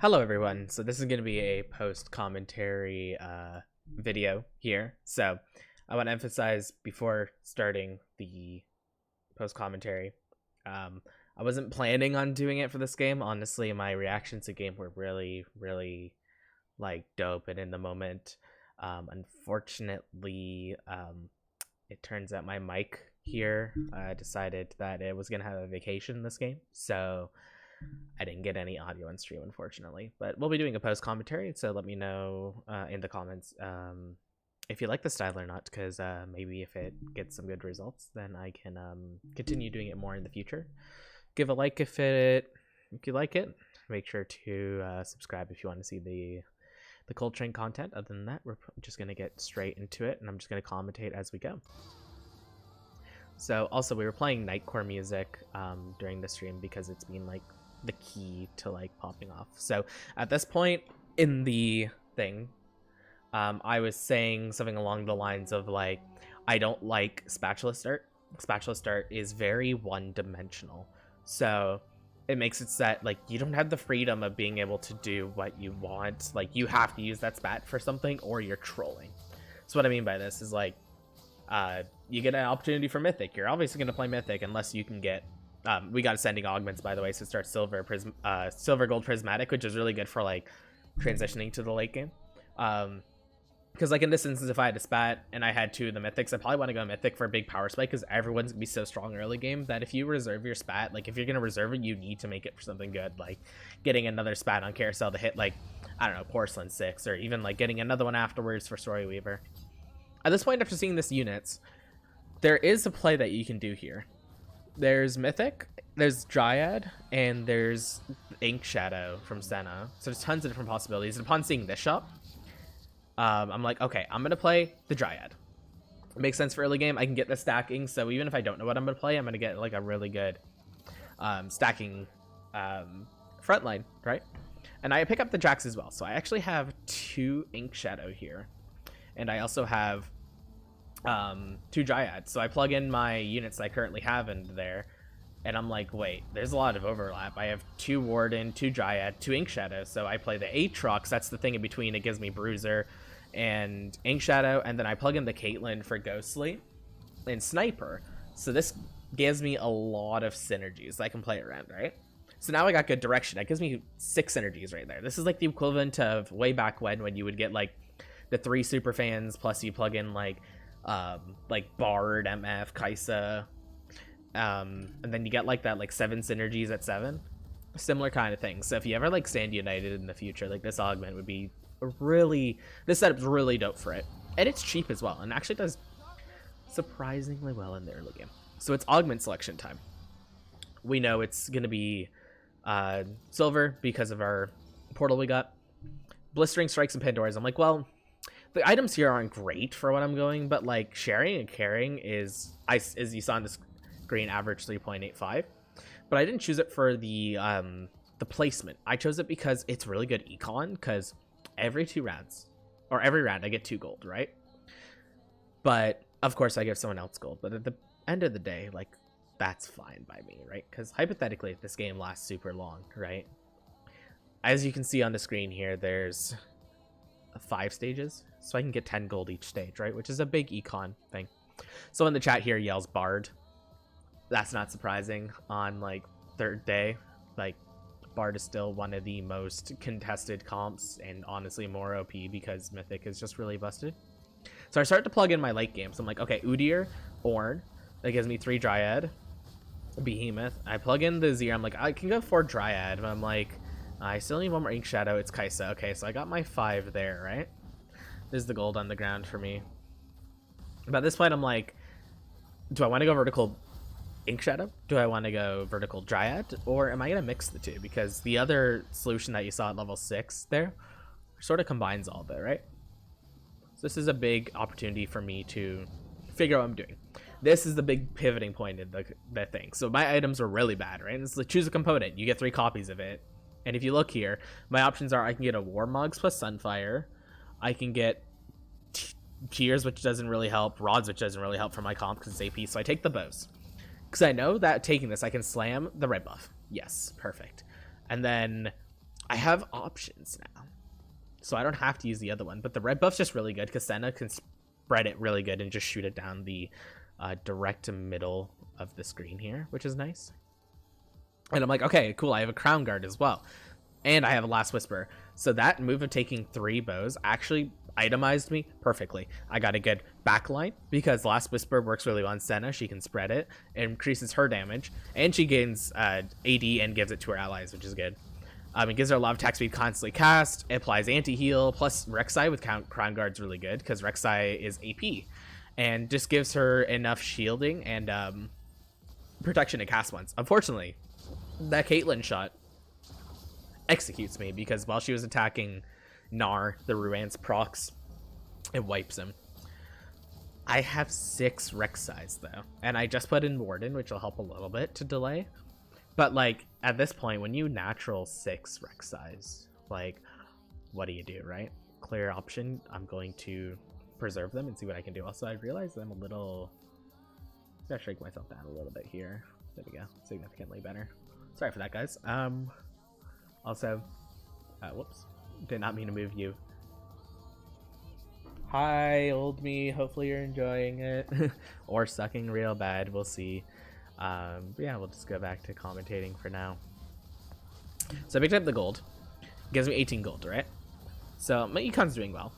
Hello everyone. So this is going to be a post commentary video here. So I want to emphasize before starting the post commentary, I wasn't planning on doing it for this game. Honestly, my reactions to game were really like dope and in the moment. Unfortunately, it turns out my mic here decided that it was going to have a vacation this game. So I didn't get any audio on stream, unfortunately, but we'll be doing a post commentary. So let me know in the comments if you like the style or not, because maybe if it gets some good results, then I can continue doing it more in the future. Give a like if you like it. Make sure to subscribe if you want to see the ColeTrainn content. Other than that, we're just gonna get straight into it, and I'm just gonna commentate as we go. So also, we were playing Nightcore music during the stream because it's been like the key to like popping off. So at this point in the thing, I was saying something along the lines of like, I don't like spatula start. Spatula start is very one-dimensional, so it makes it that like you don't have the freedom of being able to do what you want. Like you have to use that spat for something or you're trolling. So what I mean by this is like you get an opportunity for Mythic. You're obviously going to play Mythic unless you can get we got ascending augments, by the way, so start silver gold prismatic, which is really good for like transitioning to the late game. Because like in this instance, if I had a spat and I had two of the mythics, I probably want to go mythic for a big power spike, because everyone's gonna be so strong early game that if you reserve your spat, like if you're gonna reserve it, you need to make it for something good, like getting another spat on carousel to hit like, I don't know, porcelain 6, or even like getting another one afterwards for story weaver. At this point, after seeing this units, there is a play that you can do here. There's mythic, there's dryad, and there's ink shadow from Senna, so there's tons of different possibilities. And upon seeing this shop, I'm like, okay, I'm gonna play the dryad. It makes sense for early game. I can get the stacking, so even if I don't know what I'm gonna play, I'm gonna get like a really good stacking front line, right? And I pick up the Jax as well, so I actually have 2 ink shadow here, and I also have 2 dryads. So I plug in my units I currently have in there, and I'm like, wait, there's a lot of overlap. I have 2 warden, 2 dryad, 2 ink shadow, so I play the Aatrox. That's the thing in between. It gives me bruiser and ink shadow, and then I plug in the Caitlyn for ghostly and sniper. So this gives me a lot of synergies I can play around, right? So now I got good direction. That gives me 6 synergies right there. This is like the equivalent of way back when you would get like the 3 super fans, plus you plug in like Bard, MF, Kaisa, and then you get like that like 7 synergies at 7. Similar kind of thing. So if you ever like stand united in the future, like this augment would be this setup's really dope for it, and it's cheap as well, and actually does surprisingly well in the early game. So it's augment selection time. We know it's gonna be silver because of our portal we got. Blistering strikes and Pandoras. I'm like, well, the items here aren't great for what I'm going, but like sharing and carrying is, as you saw on the screen, average 3.85. But I didn't choose it for the placement. I chose it because it's really good econ, because every 2 rounds, or every round, I get 2 gold, right? But of course I give someone else gold, but at the end of the day, like, that's fine by me, right? Because hypothetically, if this game lasts super long, right? As you can see on the screen here, there's 5 stages, so I can get 10 gold each stage, right? Which is a big econ thing. So in the chat here yells Bard. That's not surprising on like 3rd day. Like, Bard is still one of the most contested comps, and honestly more OP because Mythic is just really busted. So I start to plug in my late game. So I'm like, okay, Udyr, Ornn, that gives me 3 Dryad, Behemoth. I plug in the Zir. I'm like, I can go 4 Dryad, but I'm like, I still need 1 more Ink Shadow. It's Kaisa. Okay, so I got my 5 there, right? There's the gold on the ground for me. But at this point, I'm like, do I want to go vertical Ink Shadow? Do I want to go vertical Dryad? Or am I going to mix the 2? Because the other solution that you saw at level 6 there sort of combines all of it, right? So this is a big opportunity for me to figure out what I'm doing. This is the big pivoting point in the thing. So my items are really bad, right? And it's like, choose a component. You get 3 copies of it. And if you look here, my options are I can get a Warmugs plus Sunfire. I can get Tears, which doesn't really help. Rods, which doesn't really help for my comp because it's AP. So I take the bows. Because I know that taking this, I can slam the red buff. Yes, perfect. And then I have options now, so I don't have to use the other one. But the red buff's just really good because Senna can spread it really good and just shoot it down the direct middle of the screen here, which is nice. And I'm like, okay, cool, I have a Crown Guard as well. And I have a Last Whisper. So that move of taking 3 bows actually itemized me perfectly. I got a good backline because Last Whisper works really well on Senna. She can spread it. It increases her damage. And she gains AD and gives it to her allies, which is good. It gives her a lot of attack speed constantly cast. It applies anti-heal. Plus Rek'Sai with Crown Guard's really good because Rek'Sai is AP. And just gives her enough shielding and protection to cast once. Unfortunately, that Caitlyn shot executes me because while she was attacking Gnar, the Ruan's procs, it wipes him. I have 6 Rek'Sais though, and I just put in Warden, which will help a little bit to delay. But like at this point, when you natural 6 Rek'Sais, like what do you do, right? Clear option. I'm going to preserve them and see what I can do. Also, I realize I'm a little. I gotta shake myself down a little bit here. There we go, significantly better. Sorry for that, guys. Also, whoops, did not mean to move you. Hi, old me. Hopefully you're enjoying it, or sucking real bad. We'll see. But yeah, we'll just go back to commentating for now. So I picked up the gold. It gives me 18 gold, right? So my econ's doing well,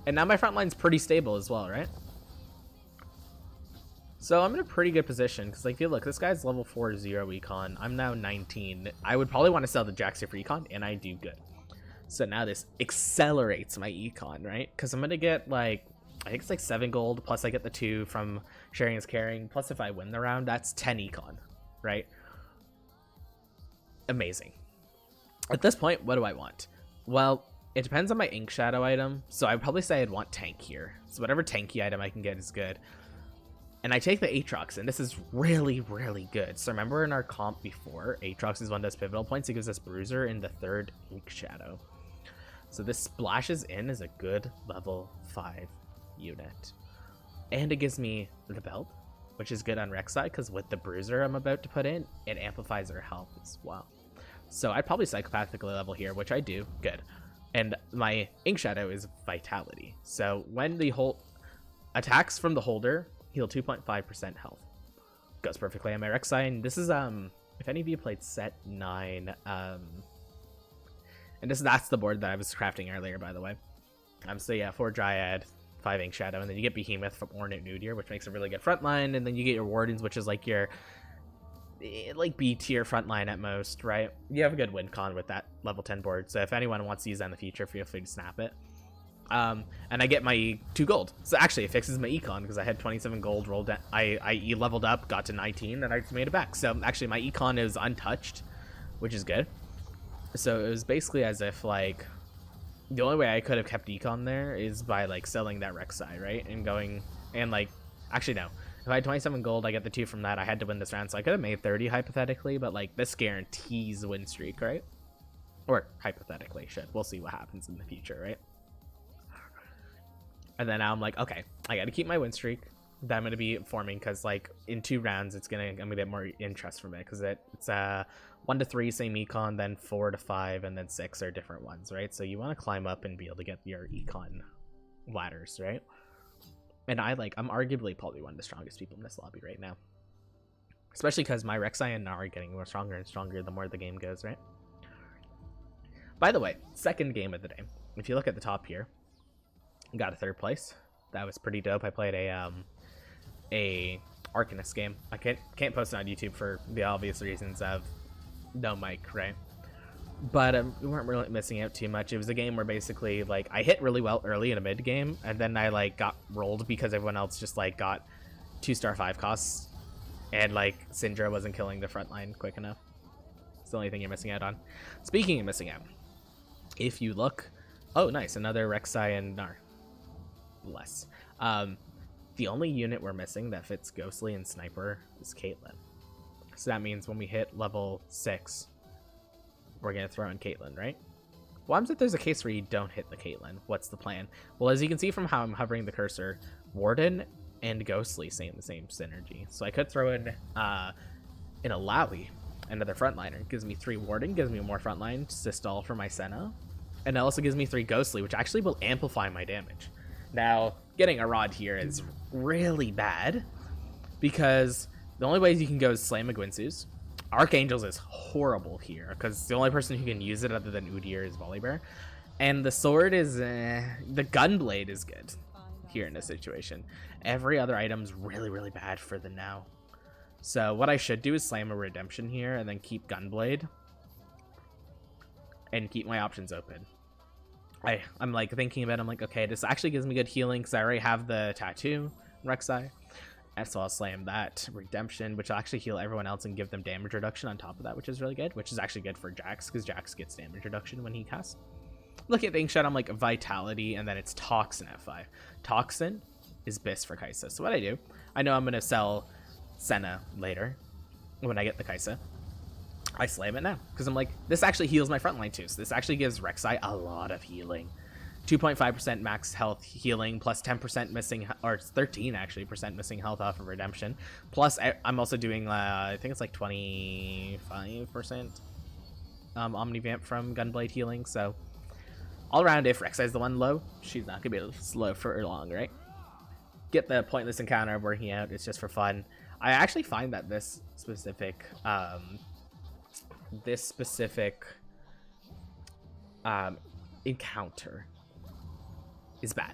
and now my front line's pretty stable as well, right? So I'm in a pretty good position because, like, look, this guy's level 4 0 econ. I'm now 19. I would probably want to sell the Jaxi for econ, and I do good. So now this accelerates my econ, right? Because I'm going to get, like, I think it's like 7 gold, plus I get the 2 from sharing is caring. Plus if I win the round, that's 10 econ, right? Amazing. At this point, what do I want? Well, it depends on my Ink Shadow item. So I'd probably say I'd want tank here. So whatever tanky item I can get is good. And I take the Aatrox, and this is really, really good. So remember in our comp before, Aatrox is one of those pivotal points. It gives us Bruiser in the 3rd Ink Shadow. So this splashes in as a good level 5 unit. And it gives me the belt, which is good on Rek'Sai, because with the Bruiser I'm about to put in, it amplifies her health as well. So I'd probably psychopathically level here, which I do. Good. And my Ink Shadow is Vitality. So when the whole attacks from the holder heal 2.5% health. Goes perfectly on my Rek'Sai. And this is if any of you played set 9, and that's the board that I was crafting earlier, by the way. So yeah, 4 Dryad, 5 Ink Shadow, and then you get Behemoth from Ornate Nudir, which makes a really good frontline, and then you get your Wardens, which is like your like B tier frontline at most, right? You have a good win con with that level 10 board, so if anyone wants to use that in the future, feel free to snap it. And I get my 2 gold. So actually it fixes my econ because I had 27 gold rolled down. I leveled up, got to 19, and I just made it back. So actually my econ is untouched, which is good. So it was basically as if like the only way I could have kept econ there is by like selling that Rek'Sai, right? And going and like actually no. If I had 27 gold, I get the 2 from that. I had to win this round, so I could have made 30 hypothetically, but like this guarantees win streak, right? Or hypothetically should. We'll see what happens in the future, right? And then now I'm like, okay, I got to keep my win streak that I'm going to be forming because, like, in 2 rounds, I'm going to get more interest from it because it's 1 to 3, same econ, then 4 to 5, and then 6 are different ones, right? So you want to climb up and be able to get your econ ladders, right? And I'm arguably probably one of the strongest people in this lobby right now. Especially because my Rek'Sai and Gnar are getting more stronger and stronger the more the game goes, right? By the way, second game of the day. If you look at the top here, got a 3rd place. That was pretty dope. I played a Arcanist game. I can't post it on YouTube for the obvious reasons of no mic, right? But we weren't really missing out too much. It was a game where basically like I hit really well early in a mid game, and then I like got rolled because everyone else just like got 2-star 5 costs, and like Syndra wasn't killing the front line quick enough. It's the only thing you're missing out on. Speaking of missing out, if you look, oh nice, another Rek'Sai and Gnar. Less. The only unit we're missing that fits Ghostly and Sniper is Caitlyn. So that means when we hit level 6, we're going to throw in Caitlyn, right? What happens if there's a case where you don't hit the Caitlyn? What's the plan? Well, as you can see from how I'm hovering the cursor, Warden and Ghostly the same synergy. So I could throw in a Lowy, another frontliner. It gives me 3 warding, gives me more frontline systall for my Senna, and it also gives me 3 ghostly, which actually will amplify my damage. Now, getting a rod here is really bad because the only ways you can go is Slam Gwinsu's. Archangels is horrible here because the only person who can use it other than Udyr is Volibear. And the sword is, the Gunblade is good here in this situation. Every other item's really, really bad for the now. So what I should do is slam a Redemption here and then keep Gunblade and keep my options open. I'm like thinking about it, I'm like, okay, this actually gives me good healing because I already have the tattoo, Rek'Sai. And so I'll slam that Redemption, which will actually heal everyone else and give them damage reduction on top of that, which is really good, which is actually good for Jax because Jax gets damage reduction when he casts. Look at the Inkshot, I'm like Vitality, and then it's Toxin at 5. Toxin is best for Kaisa. So what I do, I know I'm going to sell Senna later when I get the Kaisa. I slam it now because I'm like, this actually heals my frontline too. So this actually gives Rek'Sai a lot of healing. 2.5% max health healing plus 10% missing, or 13 actually percent missing health off of Redemption. Plus I'm also doing, I think it's like 25% Omnivamp from Gunblade healing. So all around, if Rek'Sai's the one low, she's not gonna be able to slow for long, right? Get the pointless encounter working out. It's just for fun. I actually find that this specific encounter is bad.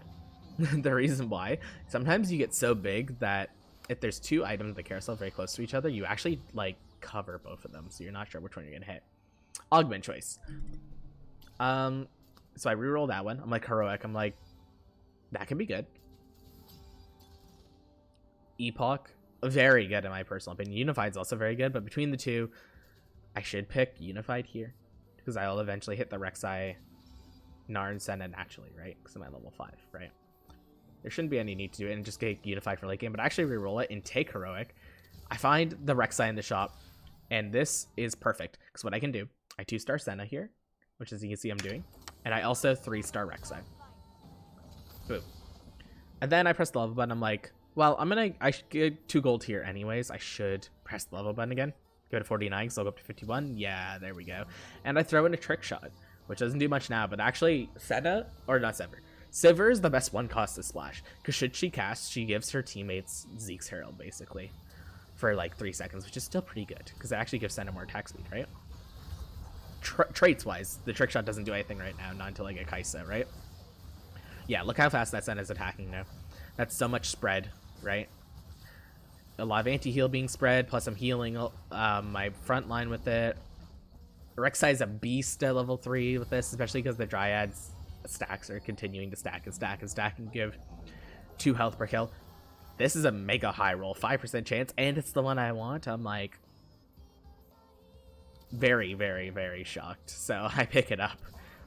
The reason why, sometimes you get so big that if there's 2 items in the carousel very close to each other, you actually like cover both of them, so you're not sure which one you're gonna hit. Augment choice. So I reroll that one. I'm like heroic. I'm like, that can be good. Epoch, very good in my personal opinion. Unified's also very good, but between the two, I should pick Unified here because I'll eventually hit the Rek'Sai, Narn, Senna naturally, right? Because I'm at level 5, right? There shouldn't be any need to do it and just get Unified for late game, but actually reroll it and take heroic. I find the Rek'Sai in the shop, and this is perfect because what I can do, I 2-star Senna here, which as you can see I'm doing, and I also 3-star Rek'Sai. Boom. And then I press the level button. I'm like, well, I should get 2 gold here anyways. I should press the level button again. Go to 49, so I'll go up to 51. Yeah, there we go. And I throw in a trick shot, which doesn't do much now, but actually Senna, or not Sever. Sivir is the best one cost to splash, because should she cast, she gives her teammates Zeke's Herald, basically, for like 3 seconds, which is still pretty good, because it actually gives Senna more attack speed, right? Traits-wise, the trick shot doesn't do anything right now, not until I get Kaisa, right? Yeah, look how fast that Senna is attacking now. That's so much spread, right? A lot of anti-heal being spread, plus I'm healing my front line with it. Rek'Sai is a beast at level 3 with this, especially because the Dryads stacks are continuing to stack and stack and stack and give 2 health per kill. This is a mega high roll, 5% chance, and it's the one I want. I'm like very, very, very shocked. So I pick it up.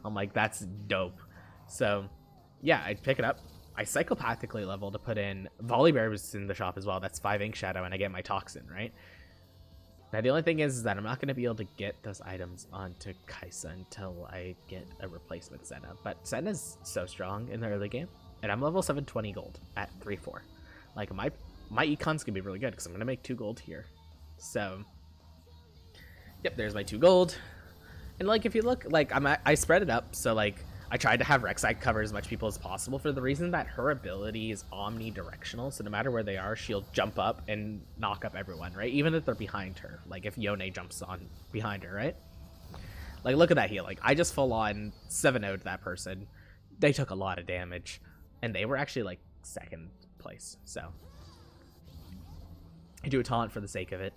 I'm like, that's dope. So yeah, I pick it up. I psychopathically level to put in Volibear was in the shop as well. That's 5 Ink Shadow, and I get my Toxin, right? Now the only thing is that I'm not going to be able to get those items onto Kaisa until I get a replacement Senna. But Senna's so strong in the early game, and I'm level 720 gold at 3-4. Like my econ's gonna be really good because I'm gonna make 2 gold here. So yep, there's my 2 gold. And like if you look, like I spread it up, so like I tried to have Rek'Sai cover as much people as possible for the reason that her ability is omnidirectional, so no matter where they are, she'll jump up and knock up everyone, right? Even if they're behind her, like if Yone jumps on behind her, right? Like look at that heal, like I just full on 7-0'd that person. They took a lot of damage, and they were actually like 2nd place, so I do a taunt for the sake of it.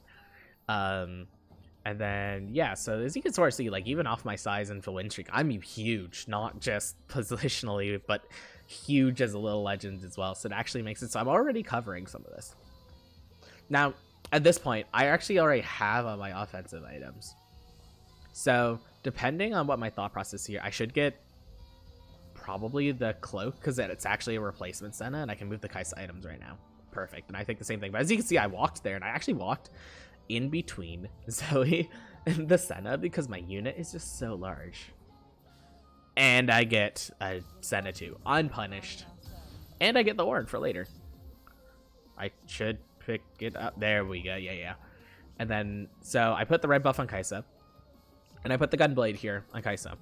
And then, yeah, so as you can sort of see, like, even off my size and for win streak, I'm huge, not just positionally, but huge as a little legend as well. So it actually makes it so I'm already covering some of this. Now, at this point, I actually already have all my offensive items. So depending on what my thought process here, I should get probably the cloak, because it's actually a replacement Senna, and I can move the Kaisa items right now. Perfect. And I think the same thing. But as you can see, I walked there, and I actually walked in between Zoe and the Senna because my unit is just so large. And I get a Senna 2 unpunished. And I get the ward for later. I should pick it up. There we go. Yeah. And then, so I put the red buff on Kaisa, and I put the gunblade here on Kaisa.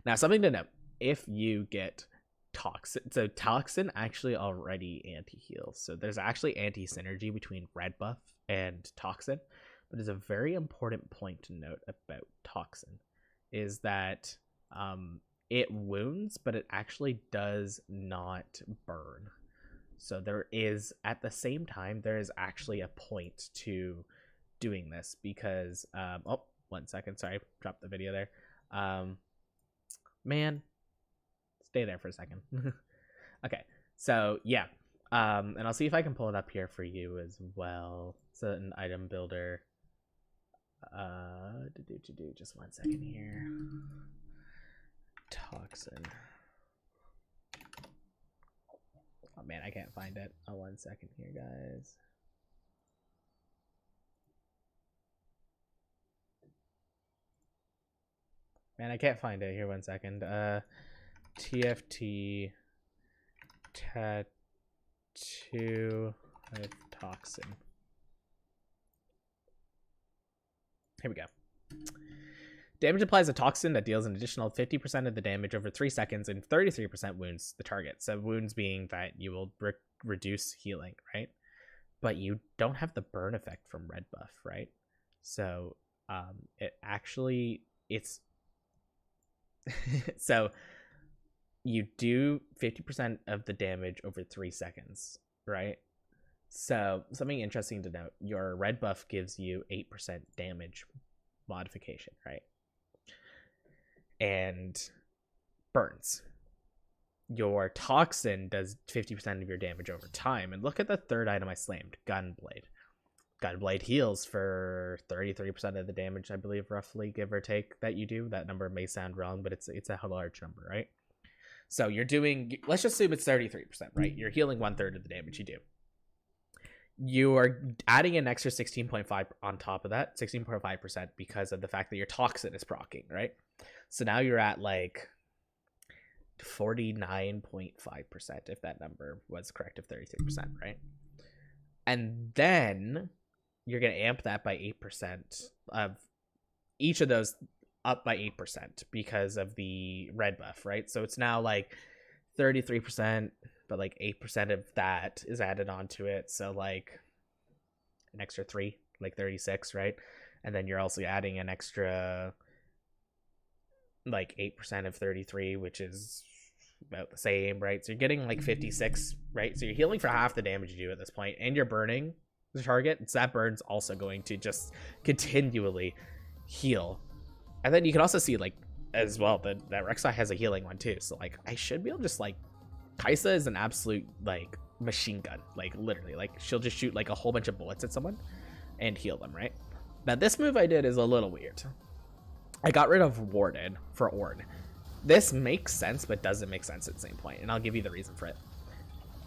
Now, something to note, if you get Toxin, so Toxin actually already anti-heals. So there's actually anti-synergy between red buff and Toxin. But there's a very important point to note about Toxin, is that it wounds, but it actually does not burn. So there is, at the same time, there is actually a point to doing this because, oh, 1 second, sorry, dropped the video there. Man, stay there for a second. Okay, so yeah, and I'll see if I can pull it up here for you as well. So an item builder. Just 1 second here. Toxin. Oh man, I can't find it. Oh, 1 second here, guys. Man, I can't find it. Here, 1 second. TFT tattoo with Toxin. Here we go. Damage applies a toxin that deals an additional 50% of the damage over 3 seconds and 33% wounds the target. So wounds being that you will reduce healing, right? But you don't have the burn effect from red buff, right? So it's so you do 50% of the damage over 3 seconds, right? So something interesting to note, your red buff gives you 8% damage modification, right? And burns. Your toxin does 50% of your damage over time. And look at the third item I slammed, Gunblade. Gunblade heals for 33% of the damage, I believe, roughly, give or take, that you do. That number may sound wrong, but it's a large number, right? So you're doing, let's just assume it's 33%, right? You're healing 1/3 of the damage you do. You are adding an extra 16.5 on top of that, 16.5%, because of the fact that your toxin is proccing, right? So now you're at like 49.5%, if that number was correct, of 33%, right? And then you're going to amp that by 8% of each of those, up by 8% because of the red buff, right? So it's now like 33%, but like 8% of that is added onto it. So like an extra 3, like 36, right? And then you're also adding an extra like 8% of 33, which is about the same, right? So you're getting like 56, right? So you're healing for half the damage you do at this point, and you're burning the target. So that burn's also going to just continually heal. And then you can also see, like, as well, that Rek'Sai has a healing one too. So like I should be able to just like, Kaisa is an absolute like machine gun, like literally, like she'll just shoot like a whole bunch of bullets at someone and heal them, right? Now this move I did is a little weird. I got rid of Warden for Ornn. This makes sense, but doesn't make sense at the same point, and I'll give you the reason for it.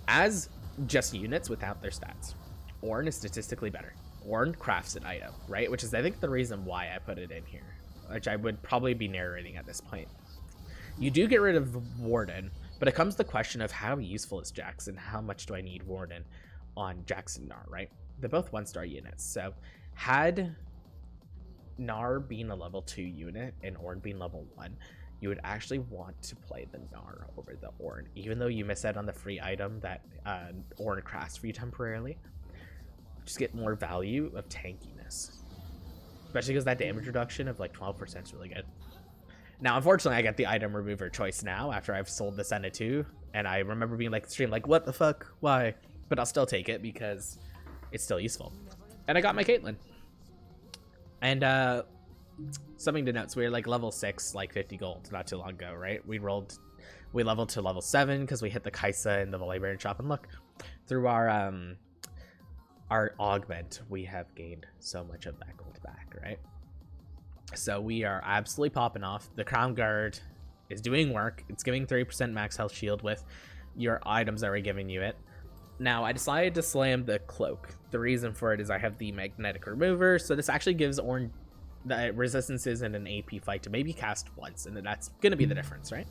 As just units without their stats, Ornn is statistically better. Ornn crafts an item, right? Which is, I think, the reason why I put it in here, which I would probably be narrating at this point. You do get rid of Warden, but it comes to the question of how useful is Jax and how much do I need Warden on Jax and Gnar, right? They're both 1-star units, so had Gnar being a level 2 unit and Ornn being level 1, you would actually want to play the Gnar over the Ornn, even though you miss out on the free item that Ornn crafts for you temporarily. Just get more value of tankiness, especially because that damage reduction of like 12% is really good. Now, unfortunately, I get the item remover choice now after I've sold the Senna 2, and I remember being like, stream, like, what the fuck, why? But I'll still take it because it's still useful. And I got my Caitlyn. And something to note, so we were like level 6, like 50 gold not too long ago, right? We leveled to level 7 because we hit the Kaisa in the Librarian shop, and look, through our augment, we have gained so much of that gold back, right? So we are absolutely popping off. The Crown Guard is doing work. It's giving 30% max health shield with your items that we're giving you it. Now, I decided to slam the Cloak. The reason for it is I have the Magnetic Remover, so this actually gives Ornn the resistances in an AP fight to maybe cast once, and that's going to be the difference, right?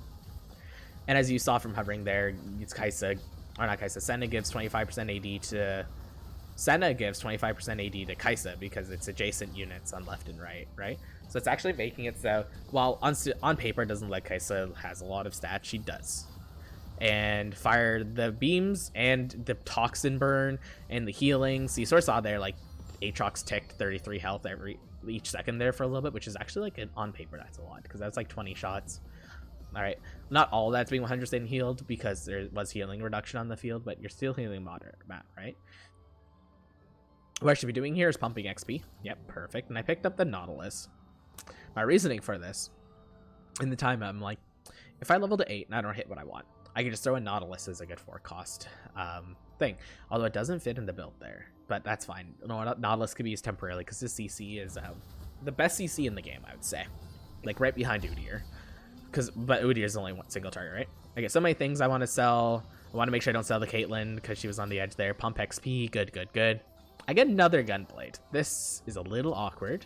And as you saw from hovering there, it's Kaisa, or not Kaisa, Senna gives 25% AD to Senna gives 25% AD to Kaisa because it's adjacent units on left and right? So it's actually making it so, while on paper it doesn't look like Kaisa has a lot of stats, she does. And fire the beams and the toxin burn and the healing. So you sort of saw there, like, Aatrox ticked 33 health each second there for a little bit, which is actually, like, on paper that's a lot, because that's like 20 shots. All right, not all that's being 100% healed because there was healing reduction on the field, but you're still healing moderate amount, right? What I should be doing here is pumping XP. Yep, perfect. And I picked up the Nautilus. My reasoning for this, in the time, I'm like, if I level to 8 and I don't hit what I want, I can just throw a Nautilus as a good 4 cost thing. Although it doesn't fit in the build there, but that's fine. You know, Nautilus could be used temporarily because this CC is the best CC in the game, I would say. Like right behind Udyr. But Udyr is only one single target, right? I get so many things I want to sell. I want to make sure I don't sell the Caitlyn because she was on the edge there. Pump XP, good. I get another Gunblade. This is a little awkward.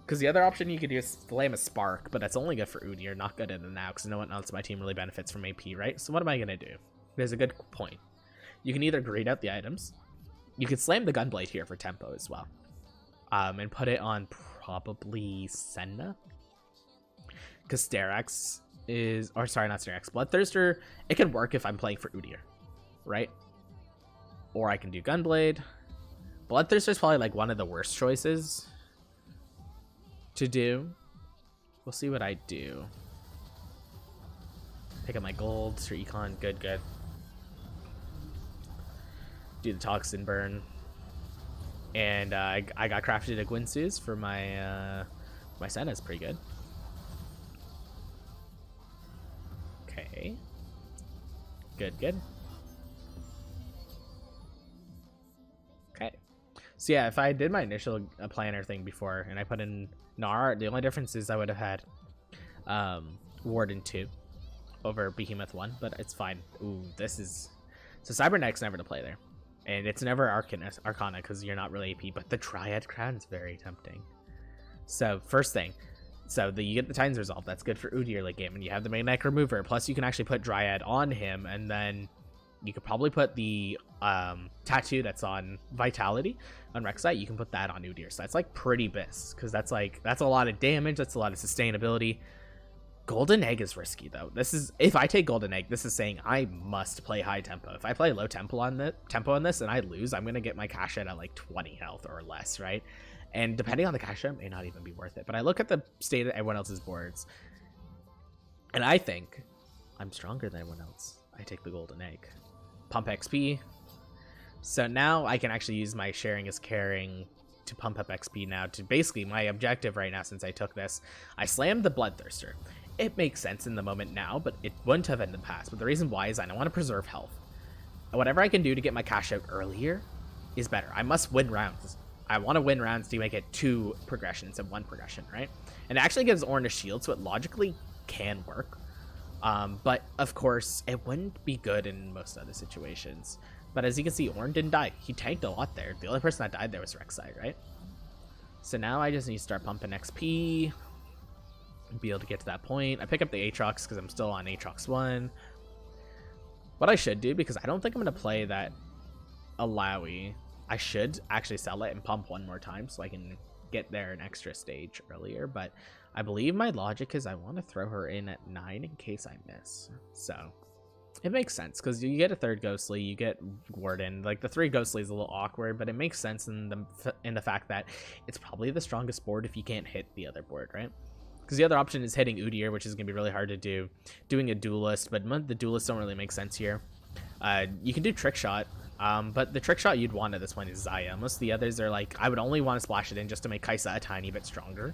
Because the other option you could do is slam a Spark, but that's only good for Udyr, not good in the now, because no one else in my team really benefits from AP, right? So what am I going to do? There's a good point. You can either grade out the items. You could slam the Gunblade here for tempo as well. And put it on probably Senna. Because Sterak's is... Or sorry, not Sterak's. Bloodthirster, it can work if I'm playing for Udyr, right? Or I can do Gunblade. Bloodthirster is probably like one of the worst choices to do. We'll see what I do. Pick up my gold for econ. Good. Do the toxin burn. And I got crafted a Gwynsu's for my my Senna is pretty good. Okay. Good. Okay. So yeah, if I did my initial planner thing before and I put in Gnar, the only difference is I would have had Warden 2 over Behemoth 1, but it's fine. Ooh, this is... So Cybernet's never to play there. And it's never Arcana because you're not really AP, but the Triad Crown is very tempting. So first thing, you get the Titan's Resolve. That's good for Udyr late game, and you have the Magnetic Remover. Plus you can actually put Dryad on him, and then you could probably put the tattoo that's on Vitality on Rek'Sai. You can put that on Udyr. So that's like pretty bis, because that's a lot of damage. That's a lot of sustainability. Golden Egg is risky though. This is, if I take Golden Egg, this is saying I must play high tempo. If I play low tempo on this and I lose, I'm gonna get my cash out at like 20 health or less, right? And depending on the cash out, it may not even be worth it. But I look at the state of everyone else's boards, and I think I'm stronger than everyone else. I take the Golden Egg. Pump XP. So now I can actually use my sharing is caring to pump up XP now to basically my objective right now since I took this. I slammed the Bloodthirster. It makes sense in the moment now, but it wouldn't have in the past. But the reason why is I want to preserve health. Whatever I can do to get my cash out earlier is better. I must win rounds. I want to win rounds to make it 2 progressions and 1 progression, right? And it actually gives Ornn a shield, so it logically can work. But of course, it wouldn't be good in most other situations. But as you can see, Ornn didn't die. He tanked a lot there. The only person that died there was Rek'Sai, right? So now I just need to start pumping XP. Be able to get to that point. I pick up the Aatrox because I'm still on Aatrox 1. What I should do, because I don't think I'm going to play that Alawi, I should actually sell it and pump 1 more time so I can get there an extra stage earlier. But I believe my logic is I want to throw her in at 9 in case I miss. So it makes sense because you get a 3rd Ghostly, you get Warden. Like the 3 Ghostly is a little awkward, but it makes sense in the fact that it's probably the strongest board if you can't hit the other board, right? Because the other option is hitting Udyr, which is going to be really hard to do. Doing a Duelist, but the Duelists don't really make sense here. You can do Trick Shot, but the Trick Shot you'd want at this point is Xayah. Most of the others are like, I would only want to splash it in just to make Kaisa a tiny bit stronger.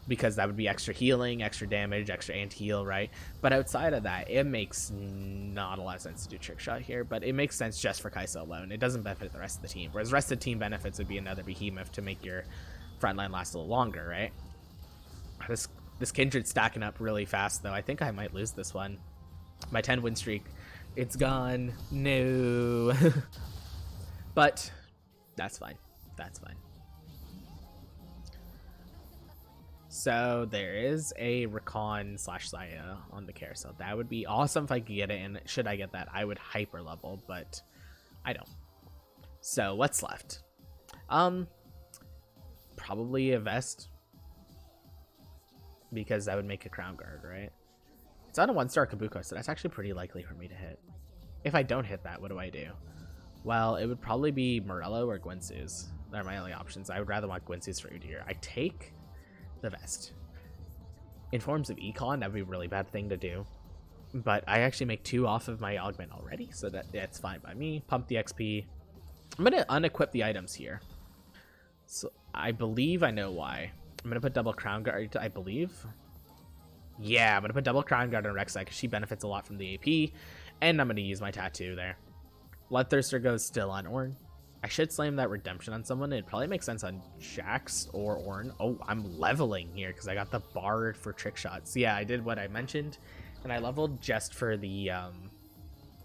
Because that would be extra healing, extra damage, extra anti-heal, right? But outside of that, it makes not a lot of sense to do Trick Shot here, but it makes sense just for Kaisa alone. It doesn't benefit the rest of the team. Whereas the rest of the team benefits would be another Behemoth to make your frontline last a little longer, right? This Kindred's stacking up really fast, though. I think I might lose this one. My 10 win streak, it's gone. No. But that's fine. That's fine. So there is a Rakan / Xayah on the carousel. That would be awesome if I could get it, and should I get that, I would hyper level, but I don't. So what's left? Probably a vest, because that would make a crown guard, right? It's on a 1-star Kabuko, so that's actually pretty likely for me to hit. If I don't hit that, what do I do? Well, it would probably be Morello or Gwinsu's. They're my only options. I would rather want Gwinsu's for Udyr. I take the vest. In forms of econ, that would be a really bad thing to do. But I actually make 2 off of my augment already, so that's fine by me. Pump the XP. I'm going to unequip the items here. So I believe I know why. I'm going to put double crown guard, I believe. Yeah, I'm going to put double crown guard on Rek'Sai because she benefits a lot from the AP. And I'm going to use my tattoo there. Bloodthirster goes still on Ornn. I should slam that redemption on someone. It'd probably make sense on Jax or Ornn. Oh, I'm leveling here because I got the bard for trick shots. Yeah, I did what I mentioned, and I leveled just for the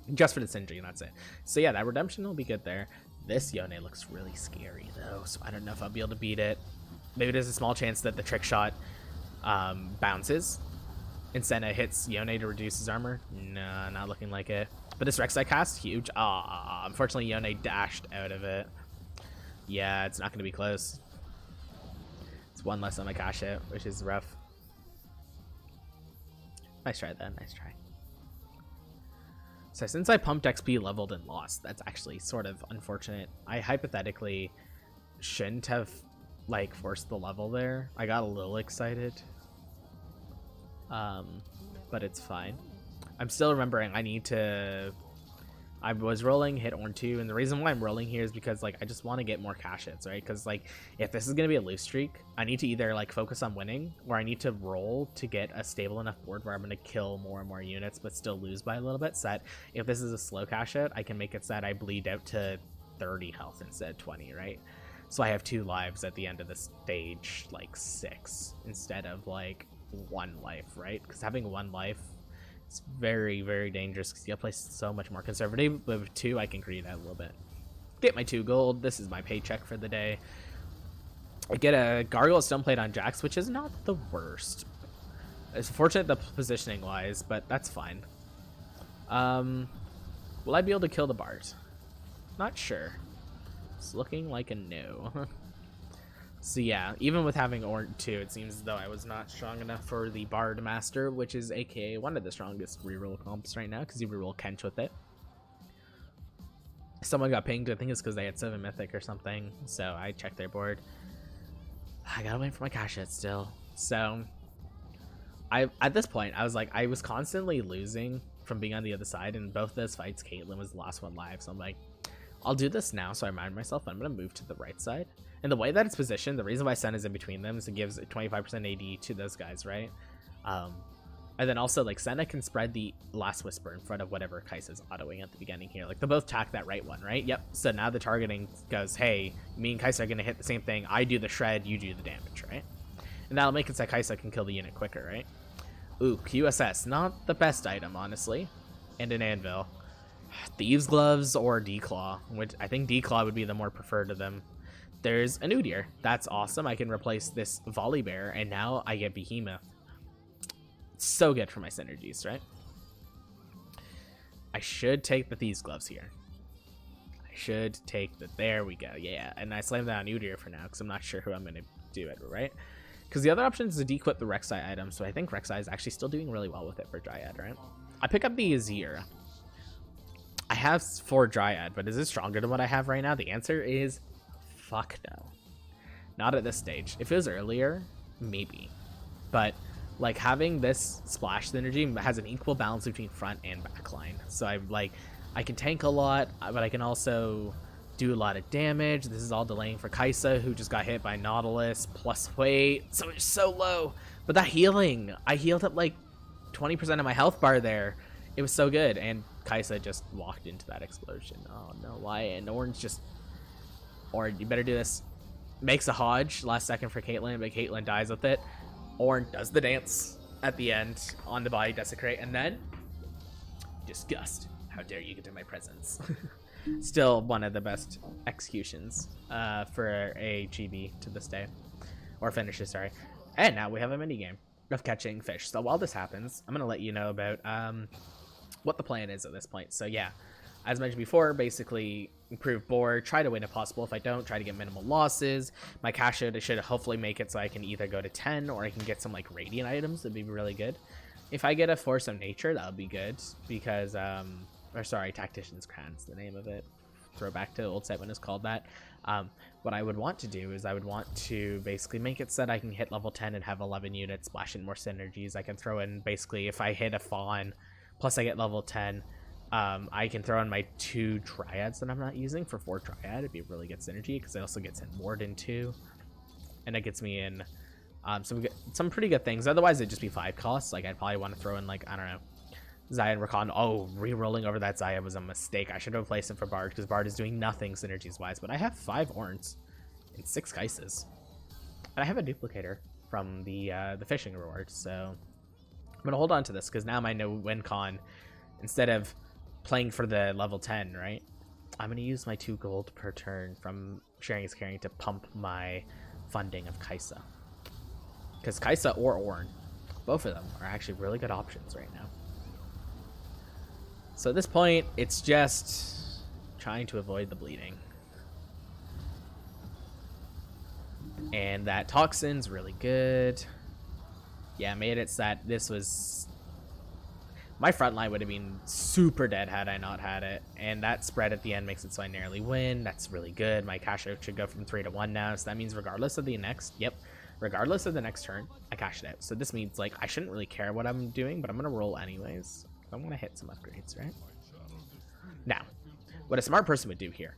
synergy, and that's it. So yeah, that redemption will be good there. This Yone looks really scary though, so I don't know if I'll be able to beat it. Maybe there's a small chance that the trick shot bounces and Senna hits Yone to reduce his armor. No, not looking like it. But this Rek'Sai cast, huge. Unfortunately, Yone dashed out of it. Yeah, it's not going to be close. It's 1 less on my cash out, which is rough. Nice try, then. Nice try. So since I pumped XP, leveled, and lost, that's actually sort of unfortunate. I hypothetically shouldn't have, like, forced the level there. I got a little excited. But it's fine. I'm still remembering I was rolling, hit Ornn 2, and the reason why I'm rolling here is because, like, I just want to get more cash hits, right? Because, like, if this is going to be a loose streak, I need to either, like, focus on winning, or I need to roll to get a stable enough board where I'm going to kill more and more units, but still lose by a little bit, so that if this is a slow cash out, I can make it so that I bleed out to 30 health instead of 20, right? So I have 2 lives at the end of the stage, like, 6, instead of, like, 1 life, right? Because having 1 life, it's very, very dangerous because you gotta play so much more conservative. But with 2, I can create that a little bit. Get my 2 gold. This is my paycheck for the day. I get a Gargoyle Stoneplate on Jax, which is not the worst. It's unfortunate the positioning wise, but that's fine. Will I be able to kill the Bard? Not sure. It's looking like a no. So yeah, even with having Ornn 2, it seems as though I was not strong enough for the Bard Master, which is aka one of the strongest reroll comps right now, because you reroll Kench with it. Someone got pinged, I think it's because they had 7 Mythic or something, so I checked their board. I gotta wait for my cash hit still. So, at this point, I was like, I was constantly losing from being on the other side, and both those fights, Caitlyn was the last one live, so I'm like, I'll do this now, so I remind myself I'm gonna move to the right side. And the way that it's positioned, the reason why Sen is in between them is it gives 25% AD to those guys, right? And then also, like, Senna can spread the Last Whisper in front of whatever Kaisa's autoing at the beginning here. Like, they both tack that right one, right? Yep. So now the targeting goes, hey, me and Kaisa are going to hit the same thing. I do the shred, you do the damage, right? And that'll make it so Kaisa can kill the unit quicker, right? Ooh, QSS. Not the best item, honestly. And an anvil. Thieves' Gloves or Declaw, which I think Declaw would be the more preferred of them. There's an Udyr. That's awesome. I can replace this Volley Bear, and now I get Behemoth. So good for my synergies, right? I should take the Thieves' Gloves here. I should take the... There we go. Yeah, and I slam that on Udyr for now, because I'm not sure who I'm going to do it, right? Because the other option is to dequip the Rek'Sai item, so I think Rek'Sai is actually still doing really well with it for Dryad, right? I pick up the Azir. I have 4 Dryad, but is it stronger than what I have right now? The answer is fuck no. Not at this stage. If it was earlier, maybe. But, like, having this splash synergy has an equal balance between front and back line. So I can tank a lot, but I can also do a lot of damage. This is all delaying for Kaisa, who just got hit by Nautilus, plus weight. So it's so low. But that healing, I healed up like 20% of my health bar there. It was so good. And Kaisa just walked into that explosion. Oh no, why? And Ornn's just... Ornn, you better do this. Makes a Hodge last second for Caitlyn, but Caitlyn dies with it. Ornn does the dance at the end on the body desecrate, and then disgust. How dare you get in my presence? Still one of the best executions for a GB to this day, or finishes, sorry. And now we have a mini game of catching fish. So while this happens, I'm gonna let you know about what the plan is at this point. So yeah, as mentioned before, basically improve board, try to win if possible. If I don't, try to get minimal losses. My cash out should hopefully make it so I can either go to 10 or I can get some like radiant items. That'd be really good. If I get a Force of Nature, that would be good because, or sorry, Tactician's Crown's the name of it. Throwback to the old set when it's called that. What I would want to do is I would want to basically make it so that I can hit level 10 and have 11 units, splash in more synergies. I can throw in basically if I hit a Fawn, plus I get level 10, I can throw in my 2 Triads that I'm not using for 4 Triad. It'd be really good synergy because it also gets in Warden too. And it gets me in some pretty good things. Otherwise, it'd just be 5 costs. Like, I'd probably want to throw in, like, I don't know, Xayah and Rakan. Oh, re-rolling over that Xayah was a mistake. I should have replaced him for Bard because Bard is doing nothing synergies-wise. But I have 5 Orns and 6 Kaisas. And I have a duplicator from the fishing reward. So I'm going to hold on to this because now I know win con, instead of playing for the level 10, right? I'm going to use my 2 gold per turn from Sharing is Caring to pump my funding of Kaisa. Because Kaisa or Ornn, both of them are actually really good options right now. So at this point, it's just trying to avoid the bleeding. And that Toxin's really good. Yeah, made it so that this was... My front line would have been super dead had I not had it. And that spread at the end makes it so I narrowly win. That's really good. My cash out should go from 3 to 1 now. So that means regardless of the next... Yep. Regardless of the next turn, I cashed it out. So this means, like, I shouldn't really care what I'm doing, but I'm going to roll anyways. I'm going to hit some upgrades, right? Now, what a smart person would do here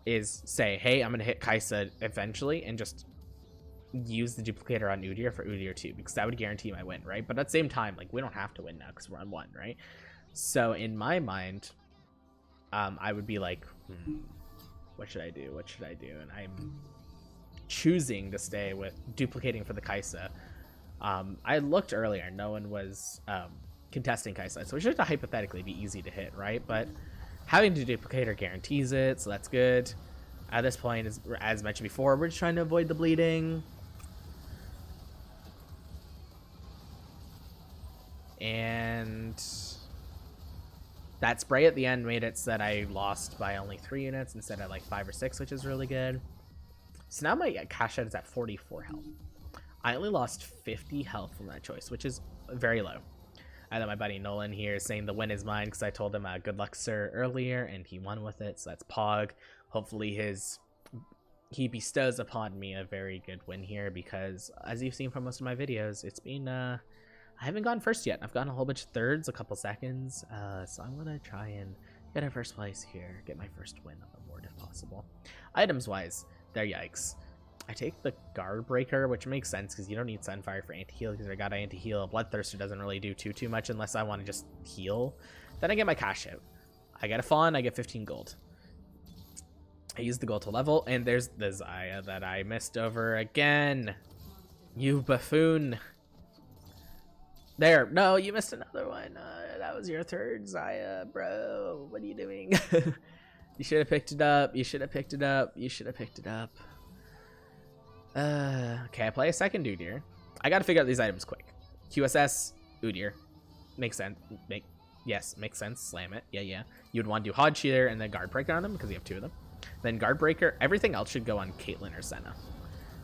is say, hey, I'm going to hit Kaisa eventually and just use the duplicator on Udyr for Udyr 2, because that would guarantee my win, right? But at the same time, like, we don't have to win now because we're on 1, right? So in my mind, I would be like, what should I do? What should I do? And I'm choosing to stay with duplicating for the Kaisa. I looked earlier, no one was contesting Kaisa, so it should hypothetically be easy to hit, right? But having to duplicator guarantees it, so that's good. At this point, as mentioned before, we're just trying to avoid the bleeding. And that spray at the end made it so that I lost by only 3 units instead of like 5 or 6, which is really good. So now my cash out is at 44 health. I only lost 50 health from that choice, which is very low. I know my buddy Nolan here is saying the win is mine because I told him good luck sir earlier and he won with it, so that's Pog. Hopefully he bestows upon me a very good win here because as you've seen from most of my videos, it's been I haven't gone first yet. I've gotten a whole bunch of thirds, a couple seconds, so I'm gonna try and get a first place here, get my first win on the board if possible. Items wise, they're yikes. I take the Guard Breaker, which makes sense because you don't need Sunfire for anti-heal because I got anti-heal. Bloodthirster doesn't really do too much unless I want to just heal. Then I get my cash out. I get a Fawn, I get 15 gold. I use the gold to level, and there's the Xayah that I missed over again. You buffoon. There. No, you missed another one. That was your third Xayah, bro. What are you doing? You should have picked it up. You should have picked it up. You should have picked it up. Okay, I play a second Udyr. I gotta figure out these items quick. QSS, Udyr. Makes sense. Yes, makes sense. Slam it. Yeah. You'd want to do Hodge here and then Guard Breaker on them because you have 2 of them. Then Guard Breaker. Everything else should go on Caitlyn or Senna.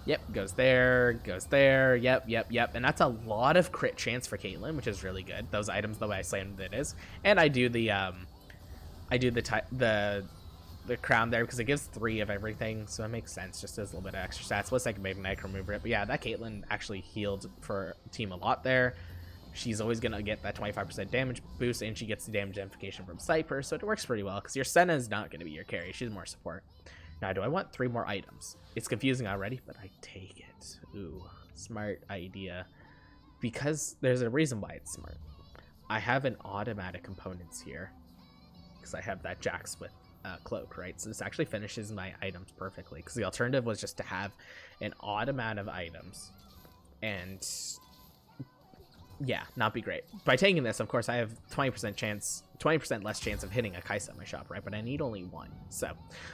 Yep, goes there, goes there. Yep. And that's a lot of crit chance for Caitlyn, which is really good. Those items, the way I slammed it is. And I do the crown there because it gives 3 of everything, so it makes sense. Just as a little bit of extra stats. Plus I can make Night Remover it. But yeah, that Caitlyn actually healed for team a lot there. She's always gonna get that 25% damage boost, and she gets the damage amplification from Cyper, so it works pretty well because your Senna is not gonna be your carry. She's more support. Now, do I want 3 more items? It's confusing already, but I take it. Ooh, smart idea. Because there's a reason why it's smart. I have an automatic components here because I have that Jax with cloak, right? So this actually finishes my items perfectly because the alternative was just to have an automatic of items and yeah, not be great. By taking this, of course, I have 20% less chance of hitting a Kaisa in my shop, right? But I need only 1. So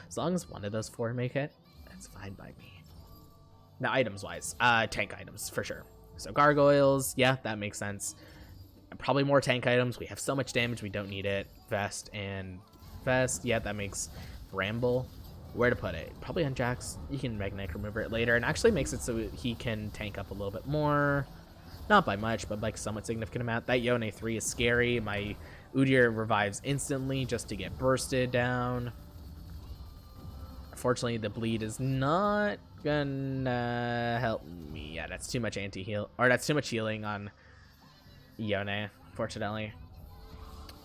as long as 1 of those 4 make it, that's fine by me. Now, items wise, tank items for sure. So gargoyles, yeah, that makes sense. Probably more tank items. We have so much damage, we don't need it. Vest and Vest. Yeah, that makes Bramble. Where to put it? Probably on Jax. You can Magnetic Remover it later, and actually makes it so he can tank up a little bit more. Not by much, but like somewhat significant amount. That Yone 3 is scary. My Udyr revives instantly just to get bursted down. Unfortunately, the bleed is not gonna help me. Yeah, that's too much anti-heal, or that's too much healing on Yone, fortunately.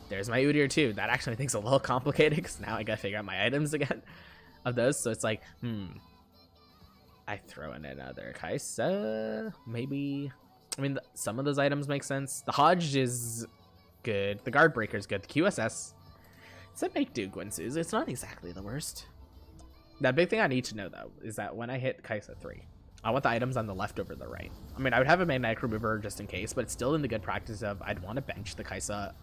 There's my Udyr too. That actually makes it a little complicated because now I gotta figure out my items again of those. So it's like, I throw in another Kaisa, maybe. I mean, some of those items make sense. The Hodge is good. The Guard Breaker is good. The QSS, it's a make do, Gwynsu's. It's not exactly the worst. That big thing I need to know, though, is that when I hit Kaisa 3, I want the items on the left over the right. I mean, I would have a Magnetic Remover just in case, but it's still in the good practice of I'd want to bench the Kaisa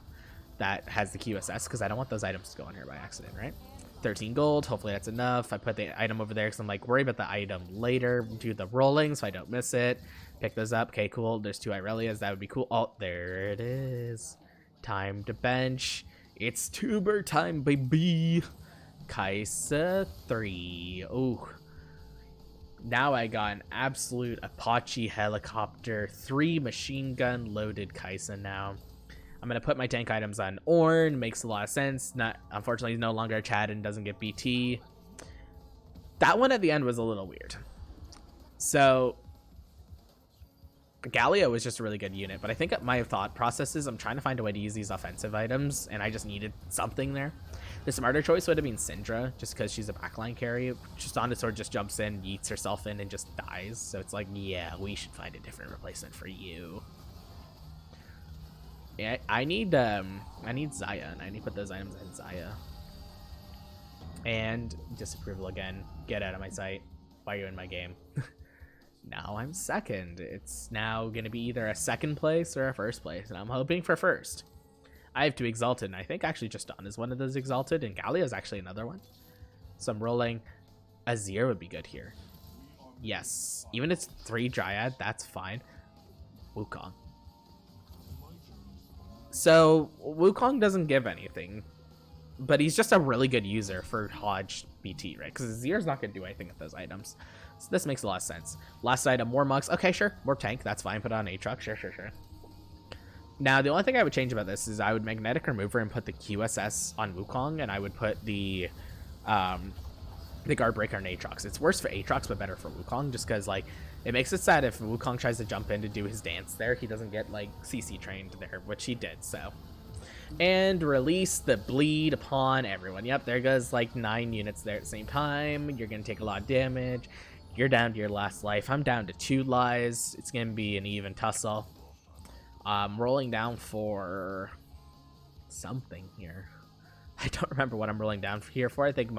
that has the QSS because I don't want those items to go on here by accident, right? 13 gold. Hopefully that's enough. I put the item over there because I'm like, worry about the item later. Do the rolling so I don't miss it. Pick those up. Okay, cool. There's 2 Irelias. That would be cool. Oh, there it is. Time to bench. It's tuber time, baby. Kaisa 3. Oh. Now I got an absolute Apache helicopter. 3 machine gun loaded Kaisa now. I'm going to put my tank items on Ornn. Makes a lot of sense. Unfortunately, he's no longer a Chad and doesn't get BT. That one at the end was a little weird. So, Gallia was just a really good unit, but I think my thought process is I'm trying to find a way to use these offensive items, and I just needed something there. The smarter choice would have been Syndra, just because she's a backline carry. Just on the sword, just jumps in, yeets herself in, and just dies. So it's like, yeah, we should find a different replacement for you. Yeah, I need Xayah, and I need to put those items in Xayah. And disapproval again. Get out of my sight. Why are you in my game? Now I'm second. It's now going to be either a second place or a first place, and I'm hoping for first. I have 2 Exalted, and I think actually just Dawn is one of those Exalted, and Gallia is actually another one. So I'm rolling. Azir would be good here. Yes. Even if it's 3 Dryad, that's fine. Wukong. So Wukong doesn't give anything, but he's just a really good user for Hodge BT, right? Because Azir's not going to do anything with those items. So this makes a lot of sense. Last item, more mugs. Okay, sure. More tank. That's fine. Put on Aatrox. Sure. Now, the only thing I would change about this is I would Magnetic Remover and put the QSS on Wukong, and I would put the Guard Breaker on Aatrox. It's worse for Aatrox, but better for Wukong, just because, like, it makes it sad if Wukong tries to jump in to do his dance there. He doesn't get, like, CC trained there, which he did, so. And release the bleed upon everyone. Yep, there goes, like, 9 units there at the same time. You're going to take a lot of damage. You're down to your last life. I'm down to 2 lives. It's going to be an even tussle. Rolling down for something here. I don't remember what I'm rolling down here for. I think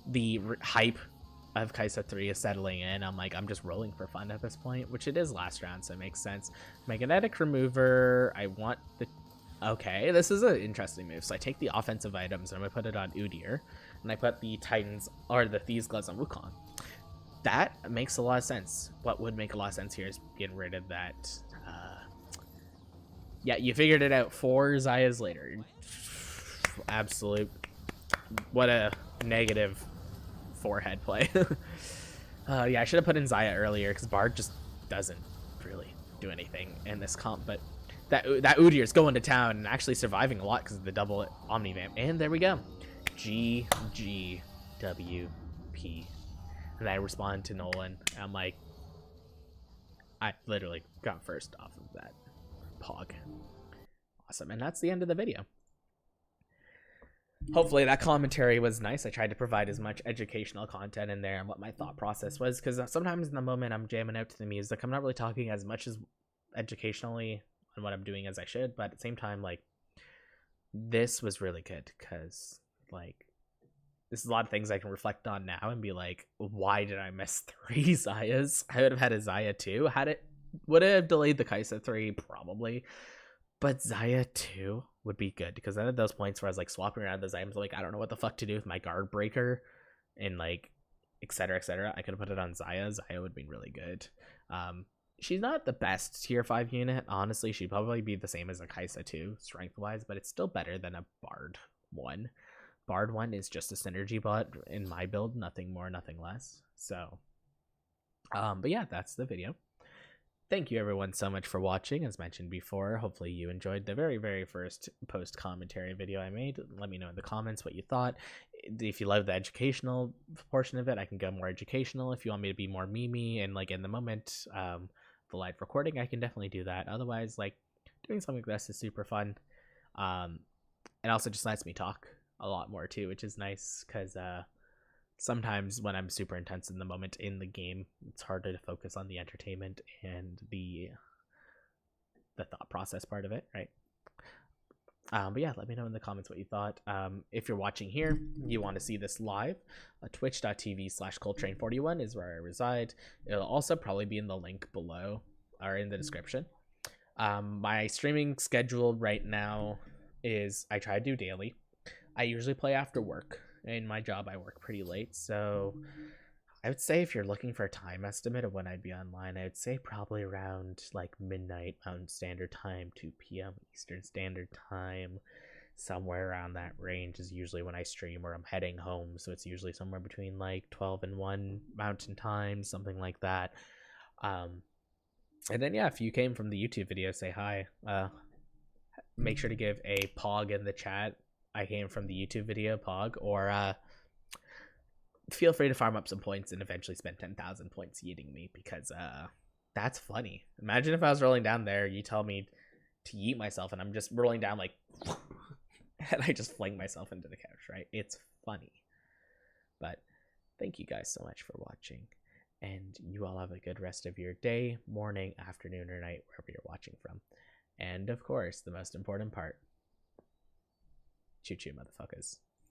the hype of Kaisa 3 is settling in. I'm just rolling for fun at this point, which it is last round, so it makes sense. Magnetic Remover. I want the... Okay, this is an interesting move. So I take the offensive items and I'm going to put it on Udyr, and I put the Titans, or the Thieves Gloves on Wukong. That makes a lot of sense. What would make a lot of sense here is getting rid of that. Yeah, you figured it out 4 Xayahs later. Absolute. What a negative forehead play. Yeah, I should have put in Xayah earlier because Bard just doesn't really do anything in this comp. But that Udyr is going to town and actually surviving a lot because of the double Omnivamp. And there we go. GGWP. And I respond to Nolan. And I'm like, I literally got first off of that pog. Awesome. And that's the end of the video. Hopefully that commentary was nice. I tried to provide as much educational content in there and what my thought process was, because sometimes in the moment I'm jamming out to the music. I'm not really talking as much as educationally on what I'm doing as I should, but at the same time, like, this was really good because, like, this is a lot of things I can reflect on now and be like, why did I miss 3 Xayahs? I would have had a Xayah 2. Would it have delayed the Kaisa 3? Probably. But Xayah 2 would be good because then at those points where I was like swapping around those items, like, I don't know what the fuck to do with my Guard Breaker and, like, etc. I could have put it on Xayah. Xayah would be really good. She's not the best tier 5 unit. Honestly, she'd probably be the same as a Kaisa 2 strength wise, but it's still better than a Bard 1. Bard one is just a synergy bot in my build, nothing more, nothing less. So, but yeah, that's the video. Thank you everyone so much for watching. As mentioned before, hopefully you enjoyed the very first post commentary video I made. Let me know in the comments what you thought. If you love the educational portion of it, I can go more educational. If you want me to be more memey and like in the moment, the live recording, I can definitely do that. Otherwise, like doing something like this is super fun. It also just lets me talk a lot more too, which is nice because sometimes when I'm super intense in the moment in the game, it's harder to focus on the entertainment and the thought process part of it, right? But yeah, let me know in the comments what you thought. If you're watching here, you want to see this live, twitch.tv/ColeTrainn41 is where I reside. It'll also probably be in the link below or in the description. My streaming schedule right now is I try to do daily. I usually play after work. In my job, I work pretty late, so I would say if you're looking for a time estimate of when I'd be online, I would say probably around like midnight Mountain Standard Time, 2 p.m. Eastern Standard Time, somewhere around that range is usually when I stream or I'm heading home, so it's usually somewhere between like 12 and 1 Mountain Time, something like that. And then yeah, if you came from the YouTube video, say hi. Make sure to give a pog in the chat. I came from the YouTube video, pog, or feel free to farm up some points and eventually spend 10,000 points yeeting me, because that's funny. Imagine if I was rolling down there, you tell me to yeet myself and I'm just rolling down like and I just fling myself into the couch, right? It's funny. But thank you guys so much for watching, and you all have a good rest of your day, morning, afternoon, or night, wherever you're watching from. And of course, the most important part, choo choo motherfuckers.